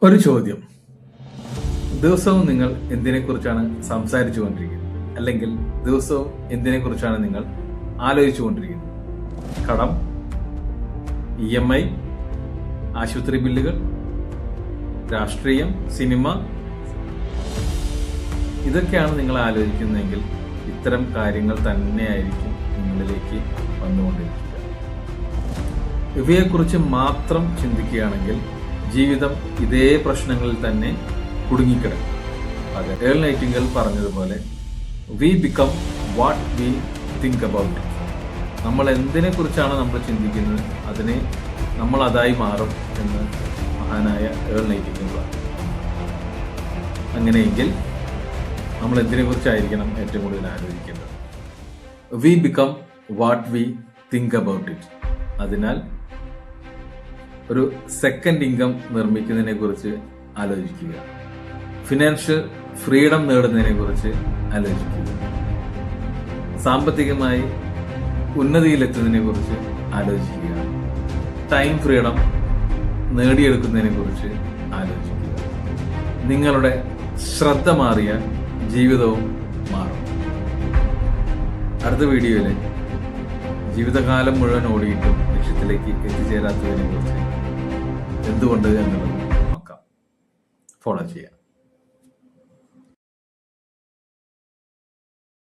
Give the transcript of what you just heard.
ഒരു ചോദ്യം. ദിവസവും നിങ്ങൾ എന്തിനെക്കുറിച്ചാണ് സംസാരിച്ചു കൊണ്ടിരിക്കുന്നത്? അല്ലെങ്കിൽ ദിവസവും എന്തിനെക്കുറിച്ചാണ് നിങ്ങൾ ആലോചിച്ചു കൊണ്ടിരിക്കുന്നത്? കടം, EMI, ആശുപത്രി ബില്ലുകൾ, രാഷ്ട്രീയം, സിനിമ, ഇതൊക്കെയാണ് നിങ്ങൾ ആലോചിക്കുന്നതെങ്കിൽ ഇത്തരം കാര്യങ്ങൾ തന്നെയായിരിക്കും നിങ്ങളിലേക്ക് വന്നുകൊണ്ടിരിക്കുക. ഇവയെക്കുറിച്ച് മാത്രം ചിന്തിക്കുകയാണെങ്കിൽ ജീവിതം ഇതേ പ്രശ്നങ്ങളിൽ തന്നെ കുടുങ്ങിക്കിടക്കും. അതെ, ഏൾ നൈറ്റിംഗേൽ പറഞ്ഞതുപോലെ we become what we think about. നമ്മൾ എന്തിനെ കുറിച്ചാണ് നമ്മൾ ചിന്തിക്കുന്നത് അതിനെ നമ്മൾ അതായി മാറും എന്ന് മഹാനായ ഏൾ നൈറ്റിംഗേൽ പറഞ്ഞു. അങ്ങനെയെങ്കിൽ നമ്മൾ എന്തിനെ കുറിച്ചായിരിക്കണം ഏറ്റവും കൂടുതൽ ആലോചിക്കേണ്ടത്? We become what we think about it. അതിനാൽ ഒരു സെക്കൻഡ് ഇൻകം നിർമ്മിക്കുന്നതിനെ കുറിച്ച് ആലോചിക്കുക. ഫിനാൻഷ്യൽ ഫ്രീഡം നേടുന്നതിനെ കുറിച്ച് ആലോചിക്കുക. സാമ്പത്തികമായി ഉന്നതിയിലെത്തുന്നതിനെ കുറിച്ച് ആലോചിക്കുക. ടൈം ഫ്രീഡം നേടിയെടുക്കുന്നതിനെ കുറിച്ച് ആലോചിക്കുക. നിങ്ങളുടെ ശ്രദ്ധ മാറിയ ജീവിതവും മാറും. അടുത്ത വീഡിയോയിൽ ജീവിതകാലം മുഴുവൻ ഓടിയിട്ടും ലക്ഷ്യത്തിലേക്ക് എത്തിച്ചേരാത്തതിനെ കുറിച്ച് എന്തുകൊണ്ട് എന്നുള്ളത് നോക്കാം. ഫോളോ ചെയ്യാം.